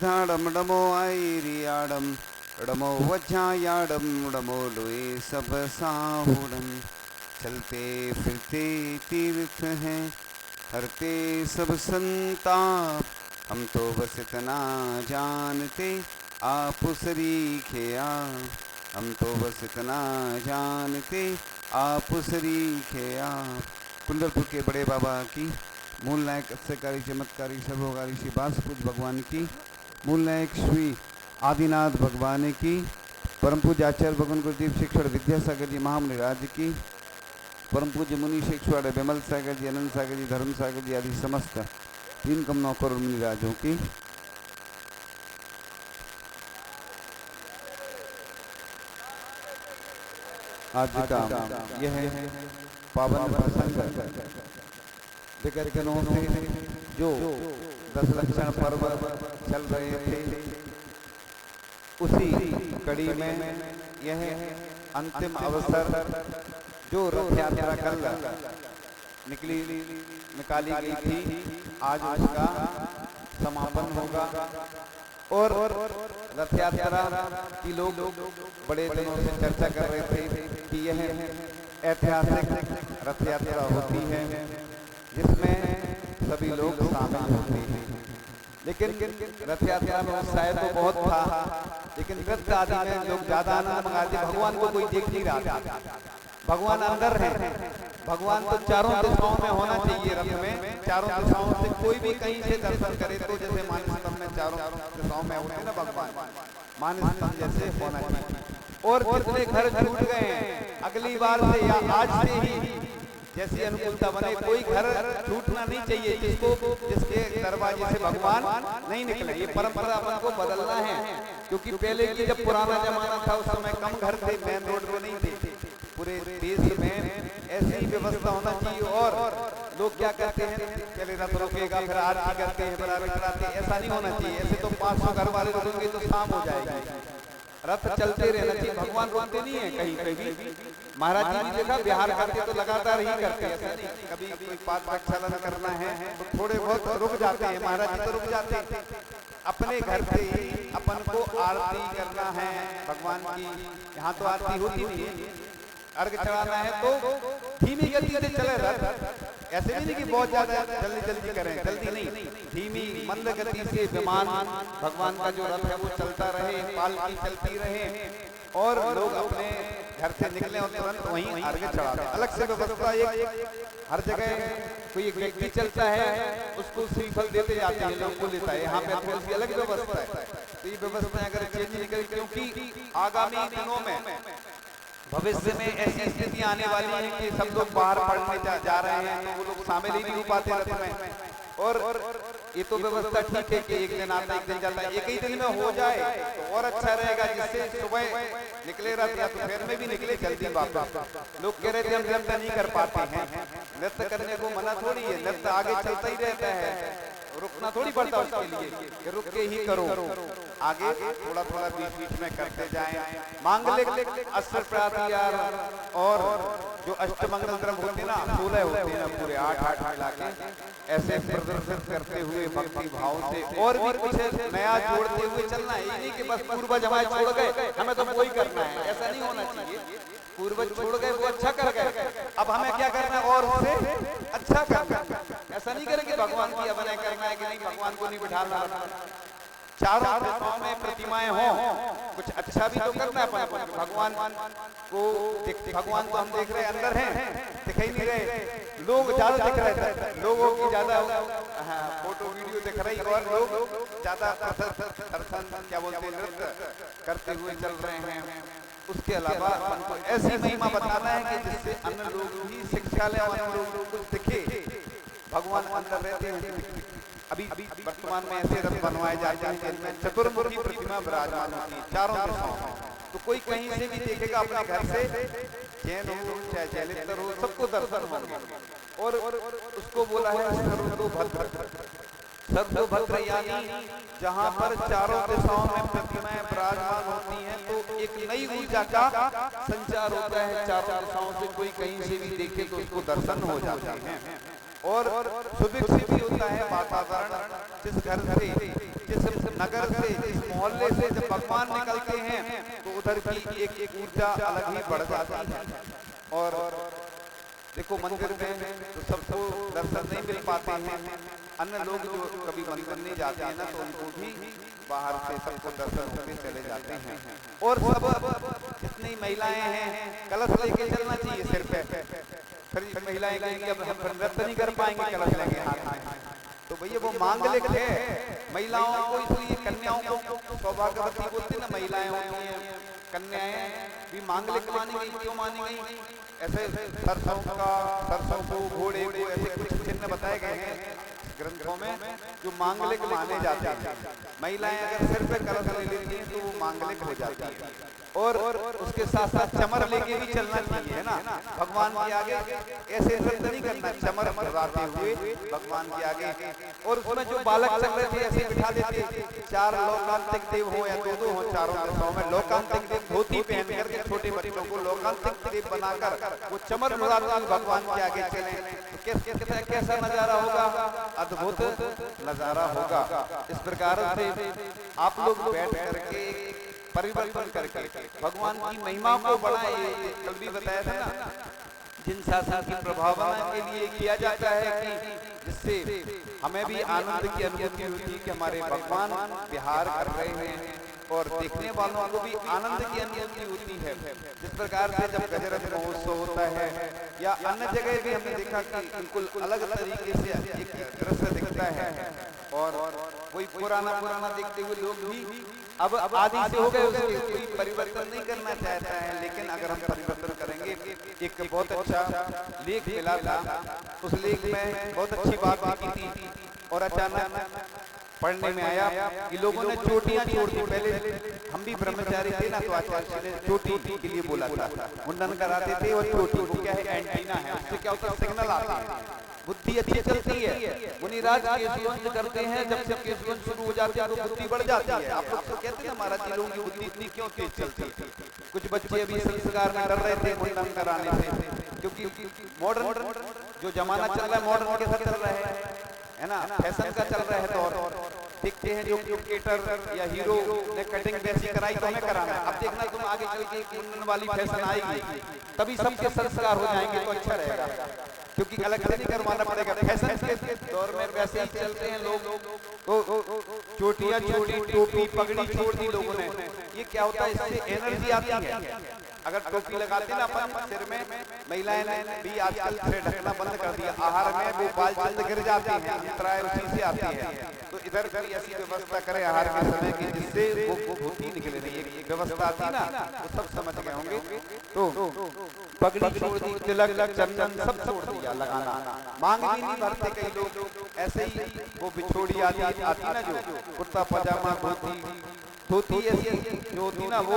धाडम डमो आईरियाडम डमो वज्जायाडम डमो लोए सब साहुडम। चलते फिरते तीर्थ हैं हरते सब संताप, हम तो बस इतना जानते आप सरीखे आप। हम तो बस इतना जानते आप सरीखे आप। कुंडलपुर के बड़े बाबा की, मूल नायक अत्यकारी चमत्कारी सर्वोकारी श्री बासुपूज भगवान की, मूल नायक श्री आदिनाथ भगवान की, परम पूज्य आचार्य भगवान गुरुदेव शिक्षण विद्यासागर जी महामुनि राज्य की, परम पूज्य मुनि शिक्षवाड़ विमल सागर जी, अनंत सागर जी, धर्म सागर जी आदि समस्त 3 करोड़ मुनि राजों की, आज का यह पावन प्रसंग विगत दिनों से जो 10 लक्षण पर्व चल रहे थे, उसी कड़ी में यह अंतिम अवसर जो रथ यात्रा कल निकाली गई थी, आज उसका समापन होगा। और रथ यात्रा की लोग बड़े दिनों से चर्चा कर रहे थे कि यह ऐतिहासिक रथ यात्रा होती है जिसमें सभी लोग शामिल होते हैं। लेकिन रथ यात्रा में उत्साह तो बहुत था, लेकिन नृत्य आदि में लोग ज्यादा आनंद मंगाते। भगवान को कोई देख नहीं रहा था, भगवान अंदर है। भगवान तो चारों दिशाओं में होना चाहिए रथ में, चारों दिशाओं से कोई भी कहीं से दर्शन करे तो जैसे मानसतम में चारों दिशाओं में होते ना भगवान, मानसतम जैसे होना चाहिए। और जितने घर छूट गए हैं अगली बार से या आज से ही जैसी अनुकूलता बने, कोई घर छूटना नहीं चाहिए जिसके दरवाजे से भगवान नहीं निकले। ये परंपरा अपन को बदलना है, क्योंकि पहले की जब पुराना जमाना था उस समय कम घर थे, मेन रोड पे नहीं थे। पूरे देश में ऐसी व्यवस्था होना चाहिए। और लोग क्या कहते हैं, पहले रथ रुकेगा फिर आरती करते हैं फिर आरती कराते हैं, ऐसा नहीं होना चाहिए। ऐसे तो 500 घर वाले रुकेंगे तो शाम हो जाएगी। रथ चलते रहना चाहिए, भगवान रुकते नहीं है कहीं कहीं। महाराज जी ने देखा बिहार करते तो लगातार ही करते हैं, कभी कोई पाद प्रक्षालन करना है तो थोड़े बहुत रुक जाते हैं। महाराज जी तो रुक जाते हैं, अपने घर से ही अपन को आरती करना है भगवान की। यहाँ तो आरती होती नहीं है, अर्घ चढ़ाना है तो धीमी गति से चले रथ। ऐसे नहीं कि बहुत ज्यादा जल्दी जल्दी करें, जल्दी नहीं, धीमी मंद गति से विमान भगवान का जो रथ है वो चलता रहे, पालकी चलती रहे और लोग अपने घर से निकले और तुरंत वहीं अर्घ चढ़ाते। अलग से व्यवस्था एक हर जगह कोई एक व्यक्ति चलता है उसको श्रीफल देते जाते हैं, लोग को लेता है। यहाँ पे थोड़ी सी अलग व्यवस्था है। तो ये व्यवस्था अगर चेंज नहीं करें, क्योंकि आगामी दिनों में भविष्य में ऐसी स्थिति आने वाली है कि सब लोग बाहर पढ़ने जा रहे हैं तो वो लोग शामिल ही नहीं हो पाते रथ में। और ये तो व्यवस्था ठीक है कि एक दिन आता एक दिन जाता है, एक ही दिन में हो जाए तो और अच्छा रहेगा, जिससे सुबह निकले रथ या दोपहर में भी निकले जल्दी वापस। लोग कह रहे थे हम नृत्य नहीं कर पाते हैं, नृत्य करने को मना थोड़ी है, नृत्य आगे चलता ही रहता है, रुकना थोड़ी पड़ता उसके लिए कि रुक के ही करो। आगे थोड़ा थोड़ा बीच बीच में करते जाएं। मांगलिक अस्त्र प्रातिहार और जो अष्टमंगल द्रव्य होते ना 16 होते हैं पूरे 8 मिला के ऐसे प्रदर्शित करते हुए भक्ति भाव से और भी कुछ नया जोड़ते हुए चलना है। ये नहीं कि बस पूर्वज हमारे छोड़ गए हमें तो वही करना है, ऐसा नहीं होना चाहिए। पूर्वज छोड़ गए वो अच्छा कर गए, अब हमें क्या करना है और उससे अच्छा करना। ऐसा नहीं करेंगे भगवान की अभिनय करना है कि नहीं भगवान को नहीं बिठाना। चारों दिशाओं में प्रतिमाएं हों, कुछ अच्छा भी तो करना है अपन। भगवान को हम देख रहे अंदर हैं, दिखाई नहीं रहे, लोग ज्यादा दिख रहे थे, लोगों की ज्यादा फोटो वीडियो दिख रही और लोग ज्यादा क्या बोलते हैं नृत्य करते हुए चल रहे हैं। उसके अलावा अपन को ऐसी महिमा बताना है कि जिससे अन्य लोग भी शिक्षा ले, अन्य लोग को दिखे भगवान अंदर रहते हैं। अभी वर्तमान में ऐसे रथ बनवाए जाते हैं जिनमें चतुर्मुखी प्रतिमा विराजमान होती है चारों दिशाओं में। तो कोई कहीं से भी देखेगा अपने घर से, जैन हो चाहे जैनितर हो, सबको दर्शन होंगे। और उसको बोला है सर्वतोभद्र। सर्वतोभद्र यानी जहाँ पर चारों दिशाओं में प्रतिमाएं विराजमान होती हैं तो एक नई ऊर्जा का संचार होता है चारों दिशाओं से। कोई कहीं से भी देखे तो उसको दर्शन हो जाते हैं और सुभिक्षित भी होता है वातावरण। जिस घर से जिस नगर से, जिस मोहल्ले से जब भगवान निकलते हैं तो उधर की एक ऊर्जा अलग ही बढ़ जाती है। और देखो मंदिर में तो सबको दर्शन नहीं मिल पाते हैं, अन्य लोग जो कभी मंदिर नहीं जाते हैं ना तो उनको भी बाहर से सबको दर्शन होके चले जाते हैं। और सब जितनी महिलाएं हैं कलश लेके चलना चाहिए सिर पे। फिर महिलाएं कहेंगी अब हम नृत्य नहीं कर पाएंगे, कलश लेंगे हाथ में, तो भैया वो मांगलिक है। महिलाओं को इसलिए कन्याओं को सौभाग्यवती बोलते हैं ना, महिलाएं होती हैं कन्याएं भी मांगलिक मानी गई। क्यों मानी गई? ऐसे सरसों को, घोड़े को, ऐसे कुछ चिन्ह बताए गए हैं ग्रंथों में जो मांगलिक माने जाते हैं। महिलाएं अगर सिर पे कलश ले लेती हैं तो वो मांगलिक हो जाती है। और उसके साथ साथ चमर लेके भी चलना चाहिए, है ना, भगवान के आगे ऐसे नृत्य नहीं करना, चमर लगाते हुए भगवान के आगे। और उसमें जो बालक चल रहे थे ऐसे बिठा देते, 4 लोकांतिक देव हो या 2 हो, चारों दशाओं में लोकांतिक देव धोती पहन करके छोटे बच्चों को लोकांतिक देव बनाकर वो चमर लगाते हुए भगवान के आगे चले। कैसा नजारा होगा? अद्भुत नजारा होगा। इस प्रकार से आप लोग बैठ करके परिवर्तन करके भगवान की महिमा को बढ़ाए। कल भी बताया था ना, जिन शासन की प्रभावना के लिए किया जाता है कि जिससे हमें भी आनंद की अनुभूति होती है कि हमारे भगवान विहार कर रहे हैं और देखने वालों को भी आनंद की अनुभूति होती है। जिस प्रकार से जब गजरथ महोत्सव होता है या अन्य जगह भी हमने देखा कि बिल्कुल अलग तरीके से एक दृश्य दिखता है और वही पुराना देखते हुए लोग भी अब आदि से हो गए, उसके कोई परिवर्तन नहीं करना चाहता है। लेकिन अगर हम परिवर्तन करेंगे, एक बहुत अच्छा लेख मिला था, उस लेख में बहुत अच्छी बात लिखी थी और अचानक पढ़ने में आया कि लोगों ने चोटियां छोड़ दी। पहले हम भी ब्रह्मचारी थे ना तो आचार्य ने चोटी के लिए बोला था, मुंडन कराते थे और चोटी को क्या है एंटीना है, उससे क्या होता है सिग्नल आता है, बुद्धि अच्छी चलती है। मुनिराज केशवंश करते हैं, जब से केशवंश शुरू हो जाते हैं तो बुद्धि बढ़ जाती है। आप लोग तो कहते हैं महाराज जी लोगों की बुद्धि इतनी क्यों तेज चलती है? कुछ बच्चे अभी संस्कार में डर रहे थे मुंडन कराने से, क्योंकि मॉडर्न जो जमाना चल रहा है मॉडर्न के साथ चल रहा है ना, फैशन का चल रहा है दौर। दिखते हैं जो क्रिकेटर या हीरो ने कटिंग वैसी कराई तो हमें कराना है। अब देखना तुम आगे चल के एक मुंडन वाली फैशन आएगी, तभी सबके संस्कार हो जाएंगे तो अच्छा रहेगा, क्योंकि अलग से नहीं करवाना पड़ेगा। फैशन के दौर में वैसे ही चलते हैं लोग, तो चोटियां छोड़ी, टोपी पगड़ी छोड़ दी लोगों ने। ये क्या होता है? इससे एनर्जी आती है। अगर टोपी लगाते ना अपन सिर में, महिलाएं ने भी आजकल सिर ढकना बंद कर दिया। आहार में वो बाल जल्द गिर जाते हैं, अंतराय उसी से आती है। तो इधर भी ऐसी व्यवस्था करें आहार के समय की जिससे वो धोती निकले नहीं। एक व्यवस्था आती ना, वो सब समझ गए होंगे। तो पगड़ी छोड़ दी, तिलक चंदन सब छोड़ दिया लगाना, मांग भी नहीं भरते कई लोग। ऐसे ही वो बिछोड़ी आती ना, जो कुर्ता पजामा धोती ऐसी जो होती ना, वो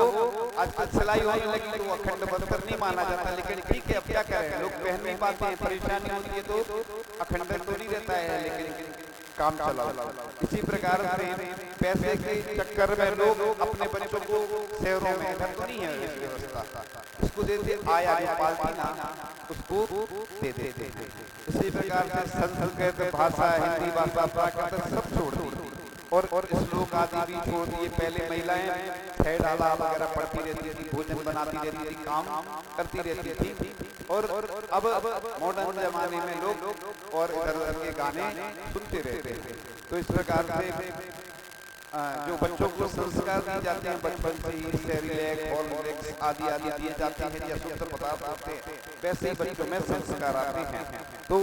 आजकल सिलाई होने लगी तो अखंड वस्त्र नहीं माना जाता। लेकिन ठीक है, अब क्या करें, लोग पहन नहीं पाते हैं, परेशानी होती है तो अखंड तो नहीं रहता है, लेकिन काम चला। इसी प्रकार से पैसे के चक्कर में लोग अपने बच्चों को शहरों में, इधर तो नहीं है व्यवस्था, इसको देते आया जो पालती ना उसको दे देते हैं। इसी प्रकार से संस्कृत भाषा, हिंदी भाषा, प्राकृत सब छोड़ दी और श्लोक आदि भी छोड़ दिए। पहले महिलाएं छह डाला वगैरह पढ़ती रहती थी, भोजन बनाती रहती थी, काम करती रहती थी। और अब मॉडर्न जमाने में लोग और इधर उधर के गाने सुनते रहते हैं। तो इस प्रकार से जो बच्चों को संस्कार दिए जाते हैं बचपन से ही, सेरिलैक हॉर्लिक्स आदि दिए जाते हैं या शुद्ध पदार्थ होते हैं, वैसे ही बच्चों में संस्कार आते हैं। तो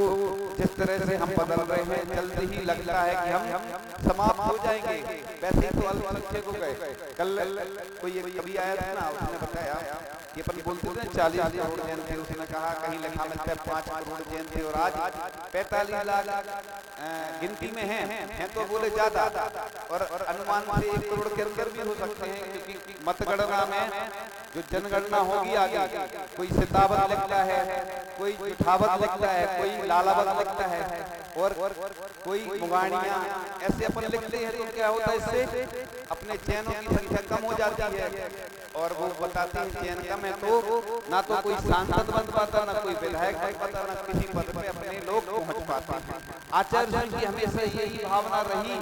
जिस तरह से हम बदल रहे हैं, जल्द ही लगता है कि हम समाप्त हो जाएंगे। वैसे ही तो अल्पसंख्यक को गए। कल कोई कभी आया था ना, उसने बताया कि अपन बोलते थे 40 करोड़ जैन थे, उसने कहा कहीं लिखा मिलता है 5 करोड़ जैन थे और आज 45 लाख गिनती में हैं तो बोले ज्यादा, और अनुमान से 1 करोड़ के अंदर भी हो सकते हैं, क्योंकि मतगणना में जो जनगणना होगी आगे, कोई सितावत लिखता है, कोई जुठावत लिखता है, कोई लालावत लिखता है और कोई मुगाड़ियां, ऐसे अपन लिखते हैं। तो क्या होता है, इससे अपने जैनों की संख्या कम हो जाती है और वो बताते हैं जैन कम है तो ना तो कोई सांसद बन पाता, ना कोई विधायक बन पाता, ना किसी पद पे अपने लोग पहुंच पाते हैं। आचार्य जी की हमेशा यही भावना रही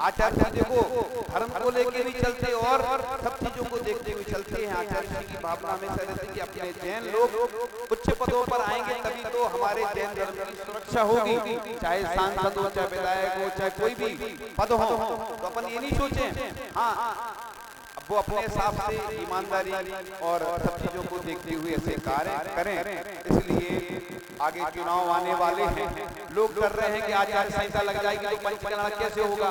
आचार्य जी देखो धर्म को लेके भी चलते और सब चीजों को देखते हुए चलते हैं। आचार्य जी की भावना में रहती कि अपने जैन लोग उच्च पदों पर आएंगे तभी तो हमारे जैन धर्म की सुरक्षा होगी, चाहे सांसद हो, चाहे विधायक हो, चाहे कोई भी पद हो। तो अपन ये नहीं सोचे, हाँ अब वो अपने हिसाब से ईमानदारी और सब चीजों को देखते हुए ऐसे कार्य करें। इसलिए आगे चुनाव आने वाले हैं, लोग कर रहे हैं कि आचार संहिता लग जाएगी तो पंचकल्याण कैसे होगा।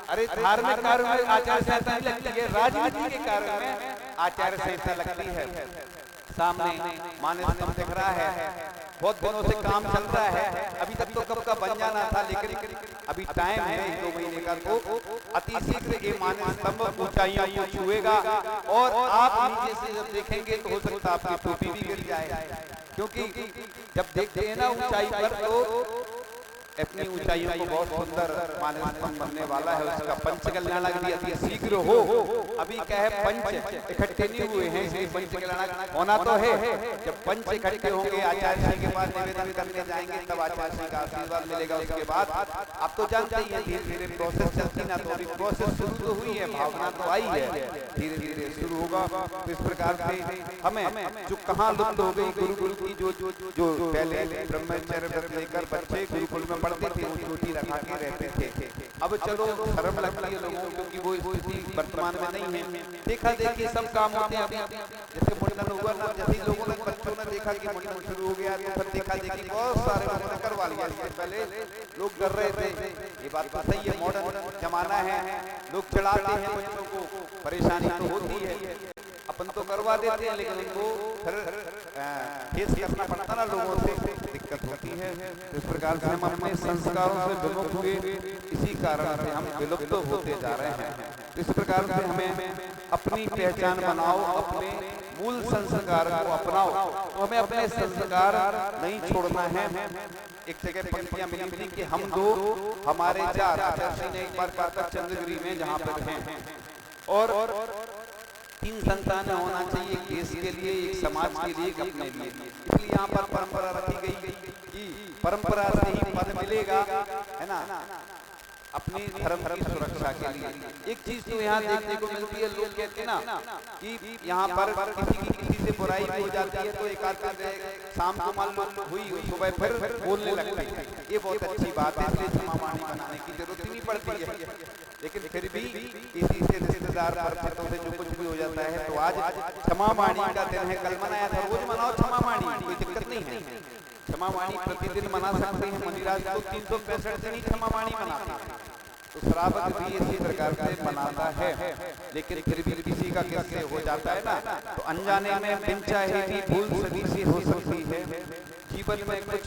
अरे धार्मिक कार्य में आचार संहिता नहीं लगती है, राजनीति के कार्य में आचार संहिता लगती है। सामने मानस स्तंभ दिख रहा है, बहुत दिनों से काम चल रहा है, अभी तक तो कब का बन जाना था, लेकिन अभी टाइम है 1-2 महीने का, तो अति शीघ्र ये मानस स्तंभ ऊंचाइयों को छुएगा और आप नीचे से जब देखेंगे तो हो सकता है आपकी टोपी भी गिर जाए, क्योंकि जब देखते हैं ना ऊंचाई पर तो अपनी ऊंचाइयों को बहुत सुंदर मानस स्तंभ बनने वाला है। उसका पंचकल्याण भी अति शीघ्र हो। अभी क्या है, पंच इकट्ठे नहीं हुए हैं, इसलिए पंचकल्याण होना तो है। जब पंच इकट्ठे होंगे आचार्य जी के पास निवेदन करने जाएंगे तब आचार्य जी का आशीर्वाद मिलेगा। उसके बाद आप तो जानते ही हैं धीरे धीरे प्रोसेस चलती ना, तो अभी प्रोसेस शुरू तो हुई है, भावना तो आई है, धीरे धीरे शुरू होगा। तो इस प्रकार से हमें जो कहाँ लुप्त हो गई गुरुकुल की, जो पहले ब्रह्मचर्य व्रत लेकर बच्चे गुरुकुल में पढ़ते थे, वो चोटी रखा के रहते थे, अब चलो शर्म लगती है लोगों को, क्योंकि वो स्थिति वर्तमान में नहीं है। देखा देखी सब काम होते हैं। अभी जैसे मुंडन हुआ ना, जैसे लोगों ने बच्चों ने देखा कि मुंडन शुरू हो गया तो फिर देखा देखी बहुत सारे लोगों ने करवा लिया। इससे पहले लोग कर रहे थे, ये बात तो सही है, मॉडर्न जमाना है, लोग चढ़ाते हैं बच्चों को, परेशानी तो होती है, अपन तो करवा देते हैं, लेकिन उनको फिर फेस करना पड़ता ना, लोगों से दिक्कत होती है। इस प्रकार से हम अपने संस्कारों से विमुख हुए, इसी कारण से हम विलुप्त होते जा रहे हैं। इस प्रकार से हमें अपनी पहचान बनाओ, अपने मूल संस्कार को अपनाओ। तो हमें अपने संस्कार नहीं छोड़ना है। एक जगह पंक्तियां मिली थी कि हम दो हमारे चार, आचार्य ने एक बार कहा था चंद्रगिरी में जहाँ पर हैं, और 3 संतान होना चाहिए, एक देश के लिए, एक समाज के लिए, एक अपने लिए। इसलिए यहाँ पर परंपरा रखी गई कि परंपरा से ही पद मिलेगा, है ना, अपने धर्म की सुरक्षा के लिए। एक चीज तो यहाँ देखने को मिलती है, लोग कहते हैं ना कि यहाँ पर किसी से बुराई हो जाती है तो एक आध शाम को मान लो हुई, सुबह फिर बोलने लगते हैं, ये बहुत अच्छी बात है, इसलिए क्षमा वाणी बनाने की जरूरत ही नहीं पड़ती है। लेकिन फिर भी किसी से रिश्तेदार परिचितों से जो कुछ भी हो जाता है, तो आज क्षमा वाणी का दिन है, कल मनाया था, रोज मनाओ क्षमा वाणी, कोई दिक्कत नहीं है। क्षमा वाणी प्रतिदिन मना सकते हैं, मुनिराज तो 365 दिन ही क्षमा वाणी मनाते हैं। तो श्रावक भी इसी प्रकार से मनाता है, लेकिन फिर भी किसी का किससे हो जाता है ना, तो अनजाने में बिन चाहे भी भूल सभी से हो सकती है। जीवन में कुछ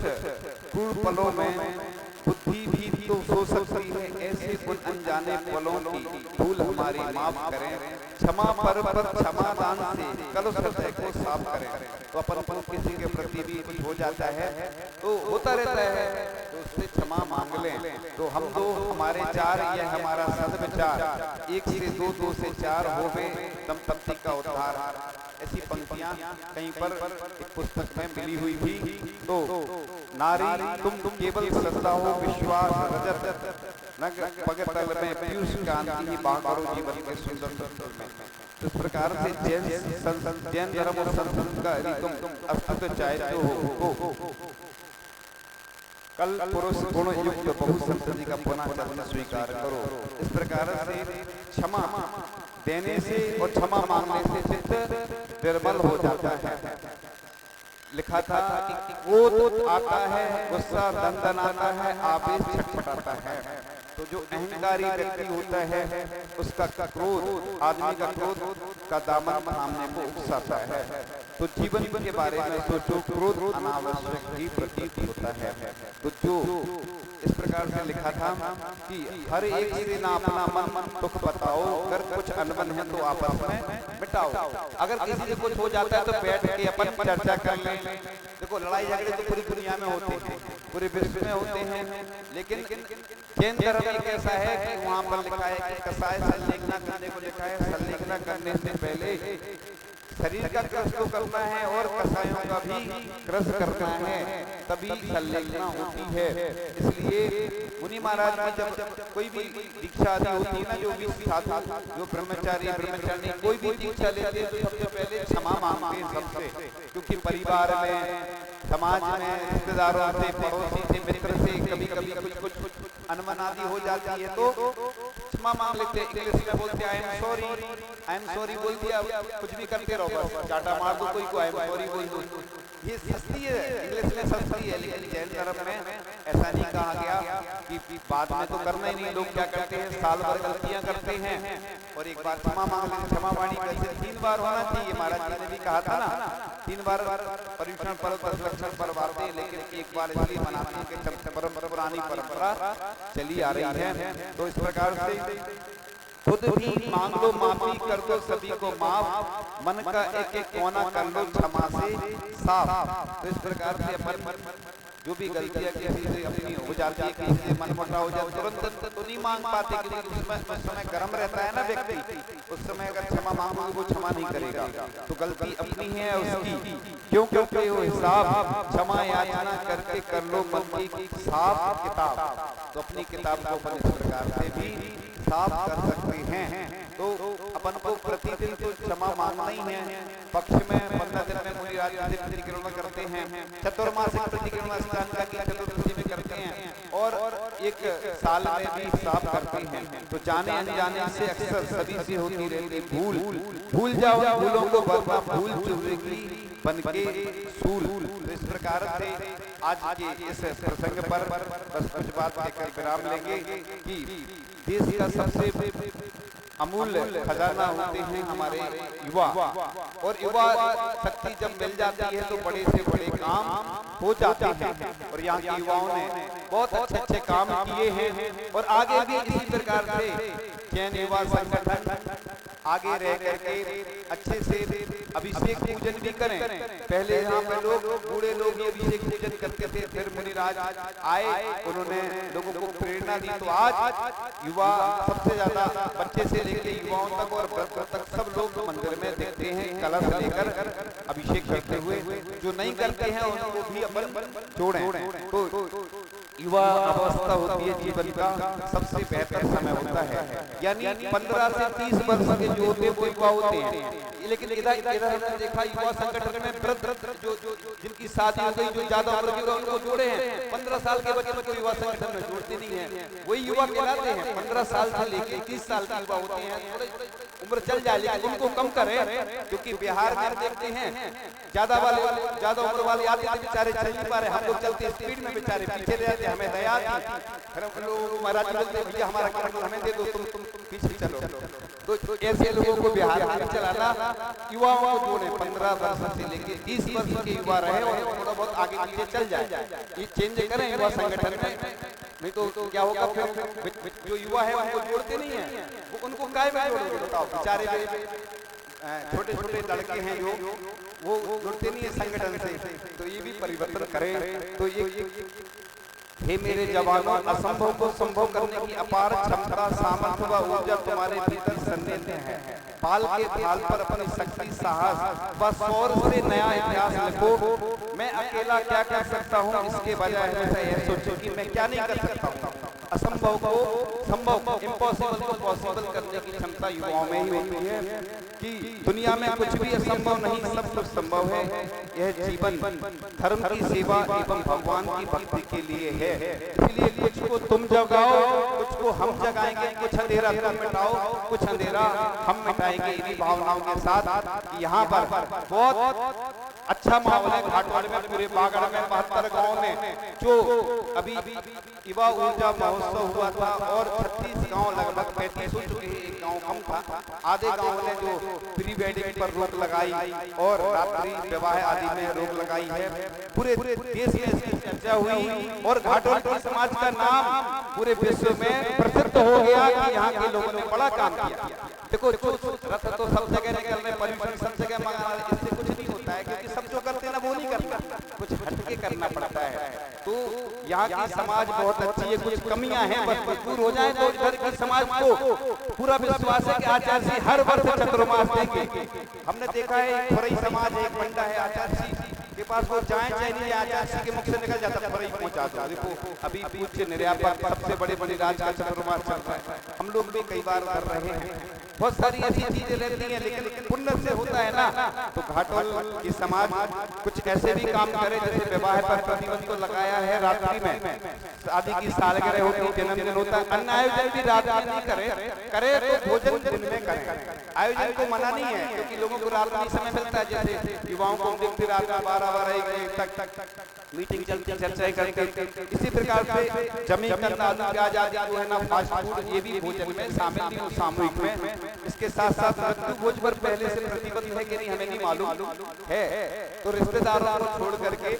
पूर्ण पलों में बुद्धि भी तो सो सकती है, ऐसे कुछ अनजाने पलों की भूल हमारी माफ करें, क्षमा पर क्षमादान से कल हृदय को साफ करें। तो अपन किसी के प्रति भी कुछ हो जाता है तो होता रहता है, तो उससे क्षमा मांग लें। तो हम दो हमारे चार, यह हमारा सद्विचार, 1 से 2, 2 से 4 होवे दंपत्ति का उद्धार। ऐसी पंक्तियां कहीं पर एक पुस्तक में मिली हुई थी। तो नारी तुम केवल श्रद्धा हो, विश्वास रजत नग पगतल में पीयूष कांति बागरो जीवन के सुंदर संतुल में। इस प्रकार से जैन धर्म और संस्कृति तुम अस्तित्व चाहते हो, कल पुरुष गुण युक्त बहु संतति का पुनः चरण स्वीकार करो। इस प्रकार से क्षमा देने से और क्षमा मांगने से चित्त निर्मल हो जाता है। लिखा था कि क्रोध आता है, गुस्सा दंडन आता है, आवेश छटपटाता है। तो जो अहंकारी व्यक्ति होता है उसका क्रोध, आदमी का क्रोध का दामन सामने को उकसाता है। तो जीवन के बारे में सोचो, क्रोध अनावश्यक ही प्रतीत होता है। तो जो इस प्रकार से लिखा था कि हर एक से ना अपना मन दुख बताओ, अगर कुछ अनबन है तो आपस में मिटाओ। अगर किसी से कुछ हो जाता है तो बैठ के अपन चर्चा कर लें। देखो लड़ाई झगड़े तो पूरी दुनिया में होते हैं, पूरे विश्व में होते हैं, लेकिन जैन धर्म एक ऐसा है कि वहाँ पर लिखा है कि कसाय संलेखना करने को लिखा है। संलेखना करने से पहले शरीर का क्रश तो करना है और कसायों का भी क्रश करना है, तभी संलेखना होती है। इसलिए मुनि महाराज में जब कोई भी दीक्षा आदि होती है ना, जो भी साधु जो ब्रह्मचारी ब्रह्मचारी कोई भी दीक्षा लेते हैं तो सबसे पहले क्षमा मांगते हैं सबसे, क्योंकि परिवार में, समाज में, रिश्तेदारों से, पड़ोसी से, मित्र से कभी कभी कुछ अनमनादी हो जाती है तो क्षमा मांग लेते हैं। इंग्लिश में बोलते हैं आई एम सॉरी बोल दिया, कुछ भी करते रहो, बस चाटा मार दो कोई को आई एम सॉरी बोल दो। ये सस्ती है, इंग्लिश में सस्ती है, लेकिन जैन धर्म में ऐसा नहीं कहा गया कि बाद में तो करना ही नहीं। लोग क्या करते हैं, साल भर गलतियां करते हैं और एक बार क्षमा मांग लेते। क्षमा वाणी वैसे 3 बार होना चाहिए, महाराज जी ने भी कहा था ना, 3 बार पर्युषण पर्व 10 लक्षण पर्व आते हैं, लेकिन एक बार इसलिए मनाते हैं कि पुरानी परंपरा चली आ रही है। तो इस प्रकार से खुद भी मांग लो माफी, कर दो सभी को माफ, मन का एक एक कोना कर लो क्षमा से साफ। तो इस प्रकार से अपन जो भी गलतियां किसी से अपनी हो जाती है, किसी से मनमुटाव हो जाए, तुरंत तो नहीं मांग पाते, क्योंकि उस समय गर्म रहता है ना व्यक्ति, उस समय अगर क्षमा मांगोगे वो क्षमा नहीं करेगा। तो गलती अपनी है उसकी, क्यों क्योंकि वो हिसाब क्षमा याचना करके कर लो मन की साफ किताब। तो अपनी किताब को अपन इस प्रकार से भी साफ कर सकते हैं। तो अपन को प्रतिदिन तो क्षमा मांगना ही है। पक्ष में 15 दिन में मुनि राज से प्रतिक्रमण करते हैं, चतुर्मासिक प्रतिक्रमण स्नान की चतुर्थी में करते हैं, और एक साल में भी साफ करते हैं। तो जाने अनजाने से अक्सर सभी से होती रहती भूल, भूल जाओ भूलों को वरना भूल चुकेगी बन के सूल। तो इस प्रकार से आज के इस प्रसंग पर बस कुछ बात कहकर विराम लेंगे कि देश का सबसे अमूल्य खजाना होते हैं हमारे युवा, और युवा शक्ति जब मिल जाती है तो बड़े से बड़े काम हो जाते हैं। और यहाँ के युवाओं ने बहुत अच्छे अच्छे काम किए हैं, और आगे भी इसी प्रकार से जैन युवा संगठन आगे रह करके अच्छे से अभिषेक पूजन भी करें। पहले यहाँ पे लोग बूढ़े लोग ही अभिषेक पूजन करते थे, फिर मुनिराज आए, उन्होंने लोगों को प्रेरणा दी। तो आज युवा सबसे ज्यादा, बच्चे से लेकर युवाओं तक और वृद्धों तक सब लोग मंदिर में देखते हैं कलश लेकर अभिषेक करते हुए। जो नहीं करते हैं उनको भी अपन जोड़ें। तो युवा अवस्था होती है जीवन का सबसे बेहतर समय होता है, यानी 15 से 30 वर्ष के जो होते हैं वो युवा होते हैं। लेकिन इधर हमने देखा युवा संगठन में वृद्ध जो जिनकी शादी हो गई, जो ज्यादा उम्र के उनको जोड़े हैं। 15 साल के बच्चे को युवा संगठन में जोड़ते नहीं है, वही युवा कहलाते हैं। 15 साल से लेकर 30 साल के युवा होते हैं, उम्र चल जाए लेकिन उनको कम करें, क्योंकि बिहार में देखते हैं ज्यादा उम्र वाले आते हैं, बेचारे चल नहीं पा रहे। हम लोग चलते स्पीड में बेचारे पीछे रहते, हमें दया आती, फिर हम लोग महाराज बोलते भैया हमारा काम हमें दे दो, तुम पीछे चलो। तो ऐसे लोगों को बिहार में चलाना, युवाओं को जोड़े 15 वर्ष से लेके 30 वर्ष के युवा रहे और थोड़ा बहुत आगे पीछे चल जाए। ये चेंज करें युवा संगठन में, नहीं तो क्या होगा फिर जो युवा है उनको जोड़ते नहीं है, उनको काय में जोड़ोगे बताओ। बेचारे छोटे छोटे लड़के हैं जो वो जुड़ते नहीं है संगठन से। तो ये भी परिवर्तन करें। तो ये हे मेरे जवानों, असंभव को संभव करने की अपार क्षमता, सामर्थ्य व ऊर्जा तुम्हारे भीतर सन्निहित है। पाल के थाल पर अपनी शक्ति, साहस व शौर्य से नया इतिहास लिखो। मैं अकेला क्या कर सकता हूँ, इसके बजाय हमेशा यह सोचो कि मैं क्या नहीं कर सकता हूँ। असंभव को संभव, इम्पॉसिबल को पॉसिबल करने की क्षमता युवाओं में ही होती है कि दुनिया में कुछ भी असंभव नहीं, सब कुछ संभव है। यह जीवन धर्म की सेवा एवं भगवान की भक्ति के लिए है। इसलिए कुछ को तुम जगाओ, कुछ को हम जगाएंगे, कुछ अंधेरा तुम मिटाओ, कुछ अंधेरा हम मिटाएंगे। इन्हीं भावनाओं के साथ यहाँ पर बहुत अच्छा माहौल है। घाटवाड़ में, पूरे बागड़ में, 72 गाँव में जो अभी युवा ऊर्जा महोत्सव हुआ था, और 36 गाँव लगभग 35 हो चुके हैं। एक गाँव कम था, आधे गाँव ने जो प्री वेडिंग पर रोक लगाई और रात्रि विवाह आदि में रोक लगाई है। पूरे देश में इसकी चर्चा हुई और घाटवाड़ समाज का नाम पूरे विश्व में प्रसिद्ध हो गया कि यहाँ के लोगों ने बड़ा काम किया। देखो रथ तो सब जगह निकल रहे, पर्युषण सब जगह मंगाना, इससे कुछ नहीं होता है, क्योंकि सब जो करते हैं ना वो नहीं करना, कुछ हटके करना पड़ता है। तो यहाँ की समाज बहुत अच्छी है, कुछ कमियां हैं बस दूर हो जाए तो इधर की समाज को पूरा विश्वास है कि आचार्य जी हर वर्ष चतुर्मास देंगे। हमने देखा है थोड़ी समाज एक बंदा है आचार्य जी के पास, वो जाए चाहे नहीं आचार्य जी के मुख से निकल जाता थोड़ा ही पहुंचा दो। देखो अभी पूज्य निर्यापक सबसे बड़े बड़े राज का चतुर्मास चल रहा है, हम लोग भी कई बार कर रहे हैं। बहुत सारी ऐसी चीजें रहती हैं, लेकिन पुण्य से होता है ना। तो घाटोल की समाज कुछ ऐसे भी काम करे, जैसे विवाह पर प्रतिबंध तो लगाया है रात्रि में, शादी की सालगिरह होती है, जन्मदिन होता है, अन्न आयोजन भी रात में नहीं करे तो भोजन दिन में करें। आयोजन को मना नहीं है, क्योंकि लोगों को रात में समय मिलता है, जैसे युवाओं को देखते रात में 12-1 तक मीटिंग चलती, चर्चाएं करके। इसी प्रकार से जमी करना आजादी जो है ना, फास्ट फूड ये भी भोजन में शामिल नहीं हो सामूहिक में। इसके साथ साथ मृत्यु भोज पर पहले से प्रतिबंध है कि नहीं हमें नहीं मालूम है, तो रिश्तेदारों को छोड़ करके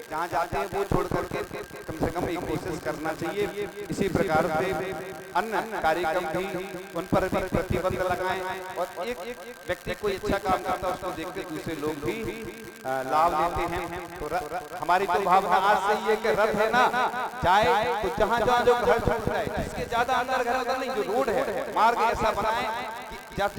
जहाँ जाते हैं वो छोड़ करके कम से कम एक कोशिश करना चाहिए। इसी प्रकार से अन्य कार्यक्रम भी उन पर भी प्रतिबंध लगाएं, और एक व्यक्ति कोई अच्छा काम करता है उसको देख के दूसरे लोग भी लाभ लेते हैं। तो हमारी तो भावना आज से ही है कि रथ है ना जाए तो जहाँ जहाँ जो घर छूट जाए, इसके ज्यादा अंदर घर उधर नहीं, जो रोड है मार्ग ऐसा बनाए जहाँ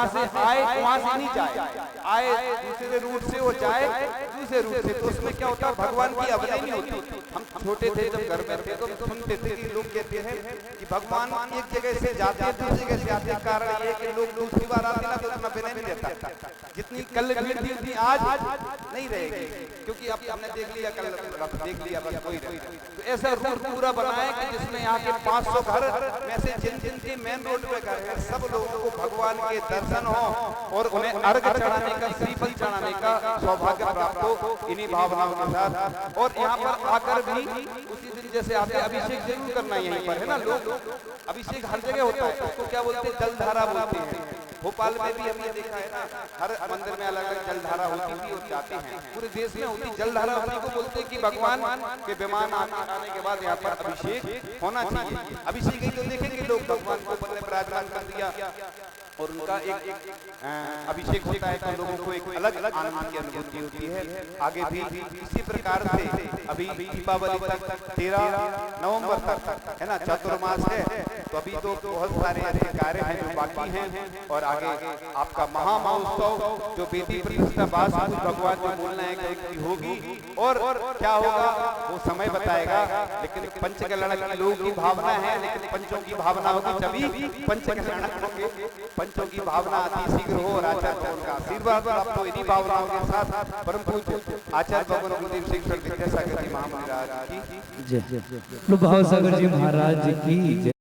से आए वहां से नहीं जाए, आए दूसरे रूट से वो जाए दूसरे रूट से। तो उसमें क्या होता है, भगवान की अवधि नहीं होती। हम छोटे थे जब घर में थे तो सुनते थे कि लोग कहते हैं कि भगवान एक जगह से जाते हैं दूसरी जगह से आते हैं, कारण ये कि लोग दूसरी बार आते ना तो उतना विनय नहीं रहता, जितनी कल भीड़ थी उतनी आज नहीं रहेगी, क्योंकि अब हमने देख लिया, कल देख लिया, बस कोई नहीं। तो ऐसा रूट पूरा बनाए कि जिसमें यहाँ के 500 घर में से जिन जिन के मेन रोड पे घर है सब लोगों को भगवान के दर्शन हो और उन्हें अर्घ चढ़ाने का, श्रीफल चढ़ाने का सौभाग्य प्राप्त हो, इन्हीं भावनाओं के साथ। और यहाँ पर आकर भी उसी दिन जैसे आते अभिषेक जरूर करना यहीं पर है ना। लोग अभिषेक हर जगह होता है, उसको क्या बोलते हैं, जलधारा बोलते हैं। भोपाल में भी हमने देखा है ना, हर मंदिर में अलग अलग जलधारा होती थी और जाते हैं, पूरे देश में होती जलधारा। उन्हीं को बोलते हैं कि भगवान के विमान आने के बाद यहाँ पर अभिषेक होना चाहिए। अभिषेक ही तो देखेंगे लोग, भगवान को बल्ले विराजमान कर दिया और उनका एक अभिषेक होता है, तो लोगों को एक अलग अलग आनंद की अनुभूति होती है। आगे भी इसी प्रकार से अभी दीपावली तक 13 नवंबर तक है ना चतुर्मास है, तो अभी तो बहुत सारे ऐसे कार्य हैं जो बाकी हैं। और आगे आपका महामहोत्सव जो बेदी प्रतिष्ठा वास्तु भगवान जो बोलना है कि होगी और क्या होगा वो समय बताएगा। लेकिन पंचकल्याण की लोगों की भावना है, लेकिन पंचों की भावना होगी तभी पंचकल्याण होंगे। पंचों की भावना अति शीघ्र हो और आचार्य उनका आशीर्वाद प्राप्त हो, इन्हीं भावनाओं के साथ परम पूज्य आचार्य भगवान गुरुदेव सिंह विद्यासागर जी महाराज की जय, भाव सागर जी महाराज की जय।